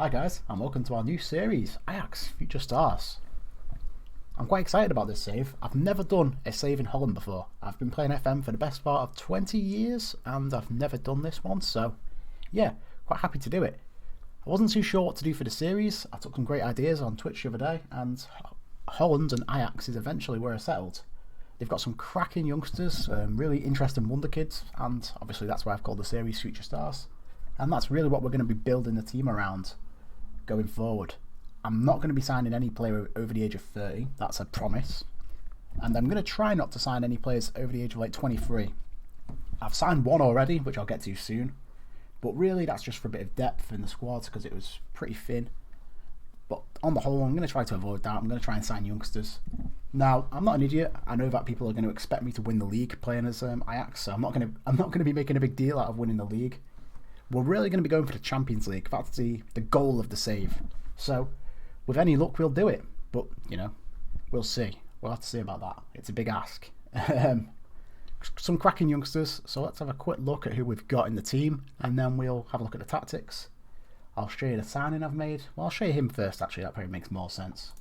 Hi guys, and welcome to our new series, Ajax, Future Stars. I'm quite excited about this save. I've never done a save in Holland before. I've been playing FM for the best part of 20 years, and I've never done this one, so yeah, quite happy to do it. I wasn't too sure what to do for the series. I took some great ideas on Twitch the other day, and Holland and Ajax is eventually where I settled. They've got some cracking youngsters, really interesting wonder kids, and obviously that's why I've called the series Future Stars. And that's really what we're going to be building the team around going forward. I'm not going to be signing any player over the age of 30, that's a promise. And I'm going to try not to sign any players over the age of like 23. I've signed one already, which I'll get to soon. But really that's just for a bit of depth in the squad because it was pretty thin. But on the whole, I'm going to try to avoid that. I'm going to try and sign youngsters. Now, I'm not an idiot. I know that people are going to expect me to win the league playing as Ajax, so I'm not going to be making a big deal out of winning the league. We're really going to be going for the Champions League. That's the goal of the save. So, with any luck, we'll do it. But, you know, we'll see. We'll have to see about that. It's a big ask. Some cracking youngsters. So let's have a quick look at who we've got in the team. And then we'll have a look at the tactics. I'll show you the signing I've made. Well, I'll show you him first, actually. That probably makes more sense.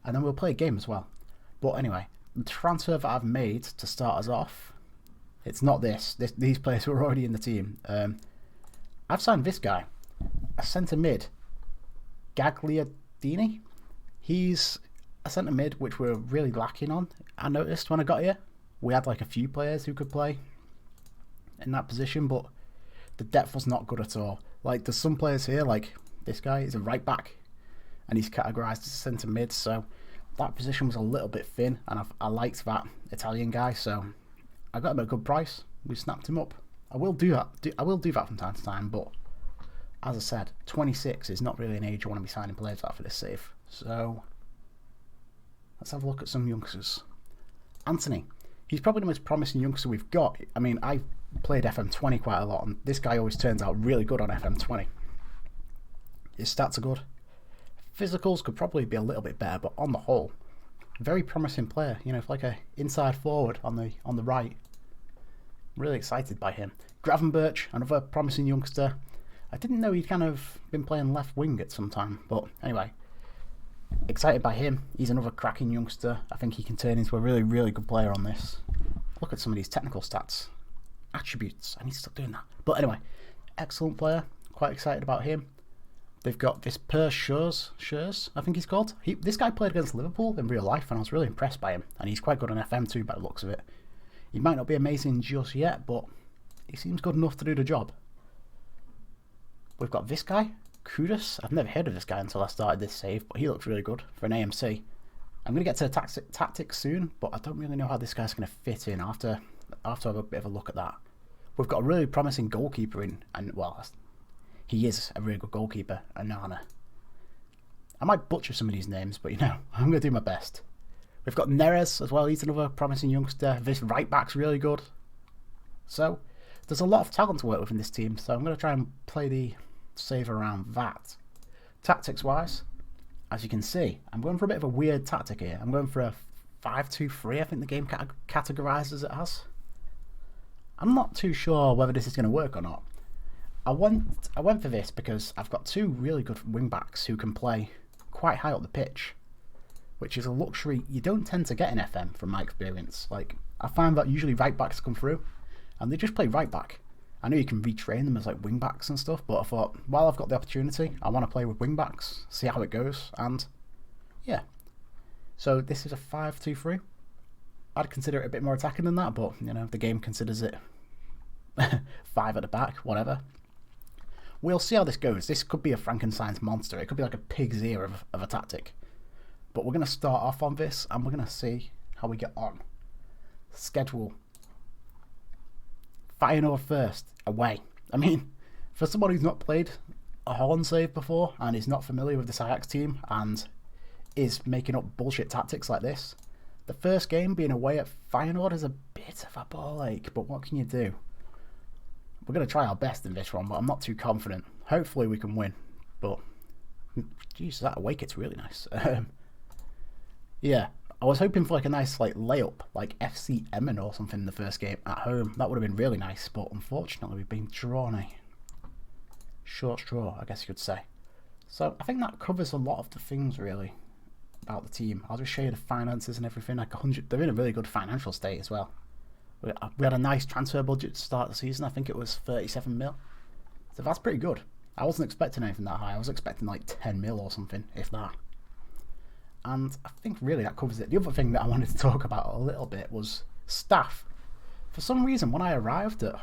And then we'll play a game as well. But anyway, the transfer that I've made to start us off, it's not this. These players were already in the team. I've signed this guy, a centre mid, Gagliardini. He's a centre mid which we're really lacking on. I noticed when I got here, we had like a few players who could play in that position, but the depth was not good at all. Like there's some players here, like this guy is a right back, and he's categorised as a centre mid, so that position was a little bit thin, and I liked that Italian guy, so I got him at a good price. We snapped him up. I will do that. I will do that from time to time, but as I said, 26 is not really an age I want to be signing players at for this save. So let's have a look at some youngsters. Anthony, he's probably the most promising youngster we've got. I mean, I've played FM20 quite a lot, and this guy always turns out really good on FM20. His stats are good. Physicals could probably be a little bit better, but on the whole, very promising player. You know, like a inside forward on the right. Really excited by him. Gravenberch, another promising youngster. I didn't know he'd kind of been playing left wing at some time, but anyway, excited by him. He's another cracking youngster. I think he can turn into a really, really good player on this. Look at some of these technical stats. Attributes. I need to stop doing that. But anyway, excellent player. Quite excited about him. They've got this Per Schurz, I think he's called. This guy played against Liverpool in real life, and I was really impressed by him. And he's quite good on FM too, by the looks of it. He might not be amazing just yet, but he seems good enough to do the job. We've got this guy, Kudus. I've never heard of this guy until I started this save, but he looks really good for an AMC. I'm going to get to the tactics soon, but I don't really know how this guy's going to fit in. I'll have to have a bit of a look at that. We've got a really promising goalkeeper in, and well, he is a really good goalkeeper, Anana. I might butcher some of these names, but you know, I'm going to do my best. We've got Neres as well, he's another promising youngster. This right back's really good. So, there's a lot of talent to work with in this team, so I'm going to try and play the save around that. Tactics wise, as you can see, I'm going for a bit of a weird tactic here. I'm going for a 5-2-3, I think the game categorises it as. I'm not too sure whether this is going to work or not. I went for this because I've got two really good wing backs who can play quite high up the pitch, which is a luxury you don't tend to get in FM from my experience. Like, I find that usually right backs come through and they just play right back. I know you can retrain them as like wing backs and stuff, but I thought, while I've got the opportunity, I want to play with wing backs, see how it goes, and yeah. So this is a 5-2-3. I'd consider it a bit more attacking than that, but you know, the game considers it 5 at the back, whatever. We'll see how this goes. This could be a Frankenstein's monster. It could be like a pig's ear of a tactic. But we're going to start off on this, and we're going to see how we get on. Schedule. Feyenoord first, away. I mean, for someone who's not played a Holland save before, and is not familiar with this Ajax team, and is making up bullshit tactics like this, the first game being away at Feyenoord is a bit of a ball ache, but what can you do? We're going to try our best in this one, but I'm not too confident. Hopefully we can win, but jeez, that away kit's really nice. Yeah, I was hoping for like a nice like layup, like FC Emmen or something in the first game at home. That would have been really nice, but unfortunately we've been drawn a short straw, I guess you could say. So I think that covers a lot of the things really about the team. I'll just show you the finances and everything. Like 100, they're in a really good financial state as well. We had a nice transfer budget to start the season. I think it was 37 mil. So that's pretty good. I wasn't expecting anything that high. I was expecting like 10 mil or something, if that. And I think really that covers it. The other thing that I wanted to talk about a little bit was staff. For some reason, when I arrived at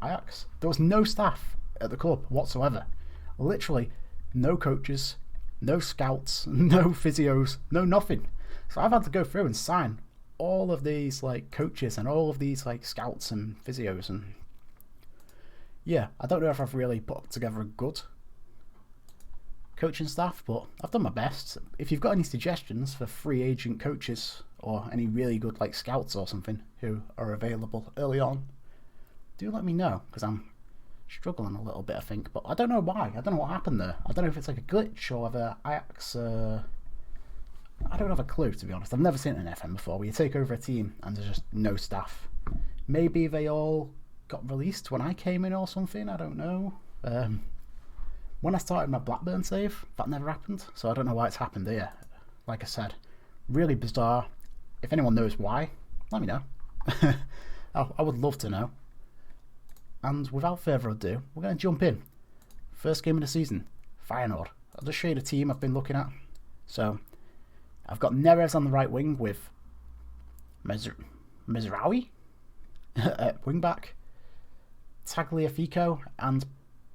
Ajax, there was no staff at the club whatsoever. Literally, no coaches, no scouts, no physios, no nothing. So I've had to go through and sign all of these like coaches and all of these like scouts and physios, and yeah, I don't know if I've really put together a good coaching staff, but I've done my best. If you've got any suggestions for free agent coaches or any really good like scouts or something who are available early on, do let me know, because I'm struggling a little bit, I think, but I don't know why. I don't know what happened there. I don't know if it's like a glitch or whether Ajax I don't have a clue, to be honest. I've never seen it in FM before where you take over a team and there's just no staff. Maybe they all got released when I came in or something, I don't know. When I started my Blackburn save, that never happened, so I don't know why it's happened here. Like I said, really bizarre. If anyone knows why, let me know. I would love to know. And without further ado, we're going to jump in. First game of the season, Feyenoord. I'll just show you the team I've been looking at. So, I've got Neres on the right wing with Mizraoui at wing back, Tagliafico and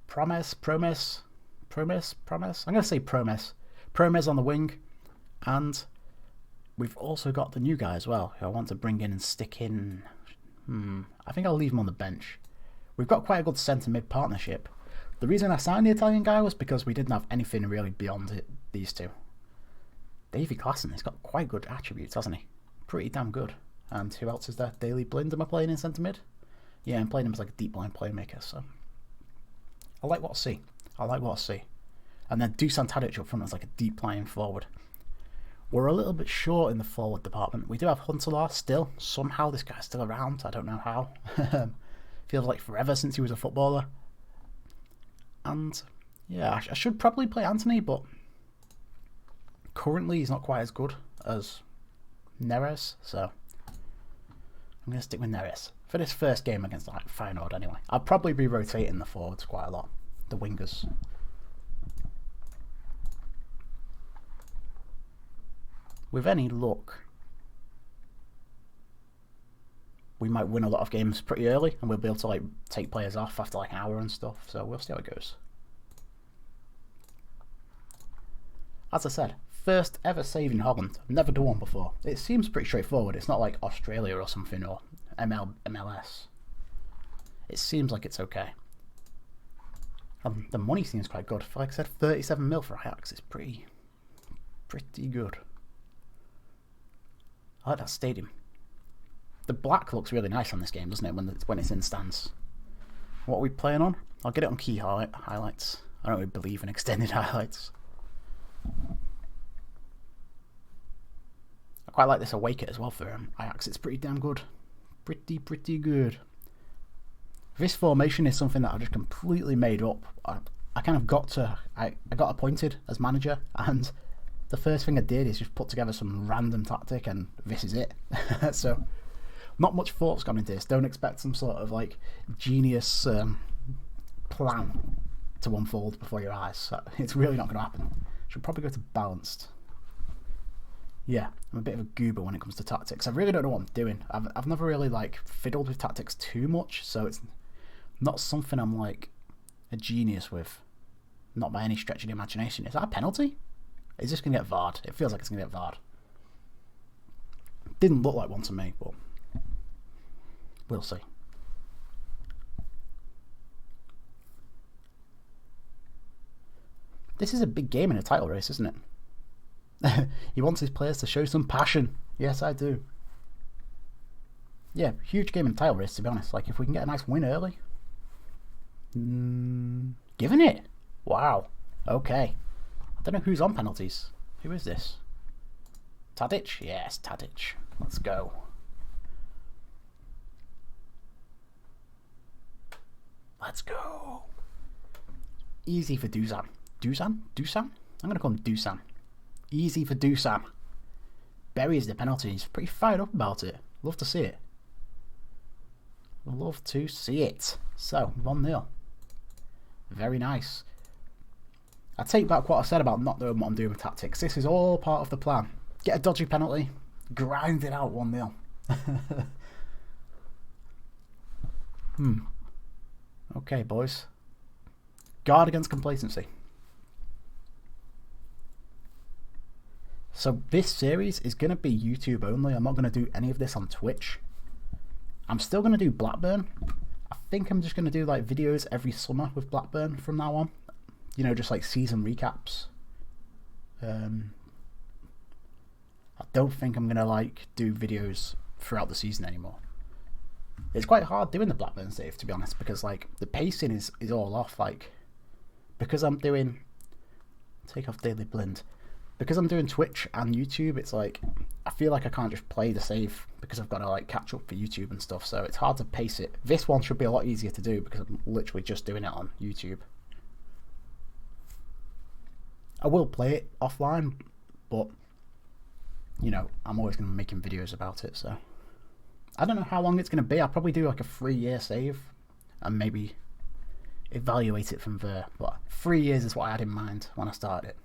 Promes. I'm going to say Promes on the wing, and we've also got the new guy as well, who I want to bring in and stick in. I think I'll leave him on the bench. We've got quite a good centre-mid partnership. The reason I signed the Italian guy was because we didn't have anything really beyond these two. Davy Klaassen, he's got quite good attributes, hasn't he? Pretty damn good. And who else is there? Daley Blind, am I playing in centre-mid? Yeah, I'm playing him as like a deep line playmaker, so I like what I see. And then Dusan Tadic up front as like a deep line forward. We're a little bit short in the forward department. We do have Huntelaar still. Somehow this guy's still around. I don't know how. Feels like forever since he was a footballer. And yeah, I should probably play Anthony, but currently he's not quite as good as Neres, so I'm going to stick with Neres for this first game against like Feyenoord anyway. I'll probably be rotating the forwards quite a lot, the wingers. With any luck, we might win a lot of games pretty early, and we'll be able to like take players off after like an hour and stuff, so we'll see how it goes. As I said, first ever save in Holland. I've never done one before. It seems pretty straightforward. It's not like Australia or something, or MLS. It seems like it's okay. The money seems quite good. Like I said, 37 mil for Ajax is pretty good. I like that stadium. The black looks really nice on this game, doesn't it, when it's in stands. What are we playing on? I'll get it on key highlights. I don't really believe in extended highlights. I quite like this away kit as well for Ajax. It's pretty damn good. Pretty good. This formation is something that I just completely made up. I kind of got appointed as manager, and the first thing I did is just put together some random tactic, and this is it. So, not much thought's gone into this. Don't expect some sort of like genius plan to unfold before your eyes. So it's really not going to happen. Should probably go to balanced. Yeah, I'm a bit of a goober when it comes to tactics. I really don't know what I'm doing. I've never really like fiddled with tactics too much, so it's not something I'm like a genius with. Not by any stretch of the imagination. Is that a penalty? Is this going to get VAR'd? It feels like it's going to get VAR'd. Didn't look like one to me, but we'll see. This is a big game in a title race, isn't it? He wants his players to show some passion. Yes, I do. Yeah, huge game in title race, to be honest. Like, if we can get a nice win early. Giving it? Wow. Okay. I don't know who's on penalties. Who is this? Tadic? Yes, Tadic. Let's go. Let's go. Easy for Dusan. Dusan? I'm going to call him Dusan. Easy for Dusan. Buries the penalty. He's pretty fired up about it. Love to see it. Love to see it. So, 1-0. Very nice. I take back what I said about not knowing what I'm doing with tactics. This is all part of the plan. Get a dodgy penalty. Grind it out 1-0. Okay, boys. Guard against complacency. So this series is going to be YouTube only. I'm not going to do any of this on Twitch. I'm still going to do Blackburn. I think I'm just going to do like videos every summer with Blackburn from now on. You know, just like season recaps. I don't think I'm going to like do videos throughout the season anymore. It's quite hard doing the Blackburn save, to be honest, because like the pacing is all off. Like, because I'm doing take off daily blind, because I'm doing Twitch and YouTube, it's like I feel like I can't just play the save because I've got to like catch up for YouTube and stuff, so it's hard to pace it. This one should be a lot easier to do because I'm literally just doing it on YouTube. I will play it offline, but you know, I'm always going to be making videos about it, so I don't know how long it's going to be. I'll probably do like a 3-year save and maybe evaluate it from there. But 3 years is what I had in mind when I started it.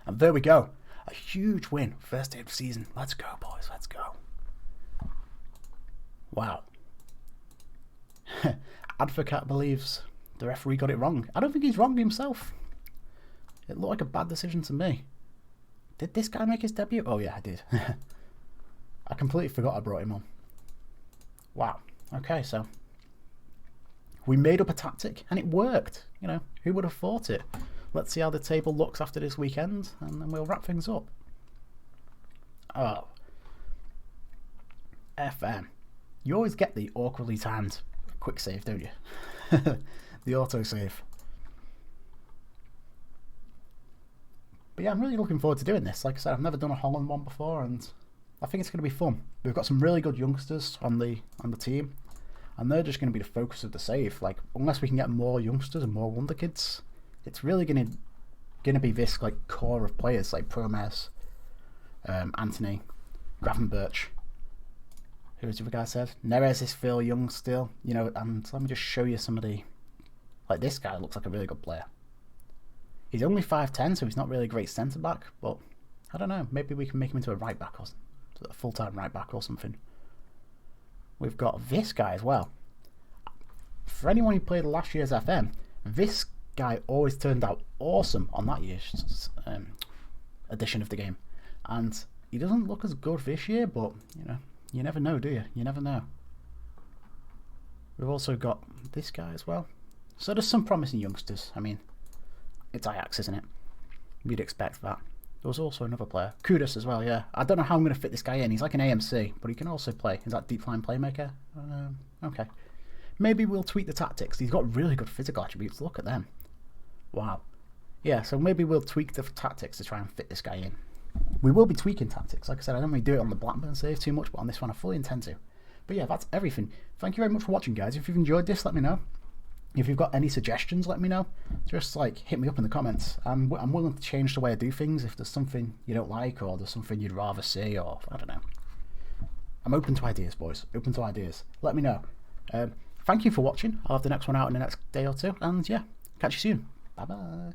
And there we go. A huge win. First day of the season. Let's go, boys. Let's go. Wow. Advocat believes the referee got it wrong. I don't think he's wrong himself. It looked like a bad decision to me. Did this guy make his debut? Oh yeah, I did. I completely forgot I brought him on. Wow. Okay, so we made up a tactic and it worked. You know, who would have thought it? Let's see how the table looks after this weekend and then we'll wrap things up. Oh. FM. You always get the awkwardly timed quick save, don't you? The auto save. But yeah, I'm really looking forward to doing this. Like I said, I've never done a Holland one before and I think it's going to be fun. We've got some really good youngsters on the team, and they're just going to be the focus of the save. Like, unless we can get more youngsters and more wonder kids, it's really going to be this like core of players like Promes, Anthony, Gravenberch. Who was the other guy said? Neres is still young still, you know. And let me just show you some of the. Like, this guy looks like a really good player. He's only 5'10", so he's not really a great centre back, but I don't know. Maybe we can make him into a right back or a full-time right back or something. We've got this guy as well. For anyone who played last year's FM, this guy always turned out awesome on that year's edition of the game. And he doesn't look as good this year, but you know, you never know, do you? You never know. We've also got this guy as well. So there's some promising youngsters. I mean, it's Ajax, isn't it? You'd expect that. There was also another player. Kudus as well, yeah. I don't know how I'm going to fit this guy in. He's like an AMC, but he can also play. Is that deep line playmaker? Okay. Maybe we'll tweak the tactics. He's got really good physical attributes. Look at them. Wow. Yeah, so maybe we'll tweak the tactics to try and fit this guy in. We will be tweaking tactics. Like I said, I don't really do it on the Blackburn save too much, but on this one I fully intend to. But yeah, that's everything. Thank you very much for watching, guys. If you've enjoyed this, let me know. If you've got any suggestions, let me know. Just like hit me up in the comments. I'm willing to change the way I do things if there's something you don't like or there's something you'd rather see, or I don't know. I'm open to ideas, boys. Open to ideas. Let me know. Thank you for watching. I'll have the next one out in the next day or two. And yeah, catch you soon. Bye bye.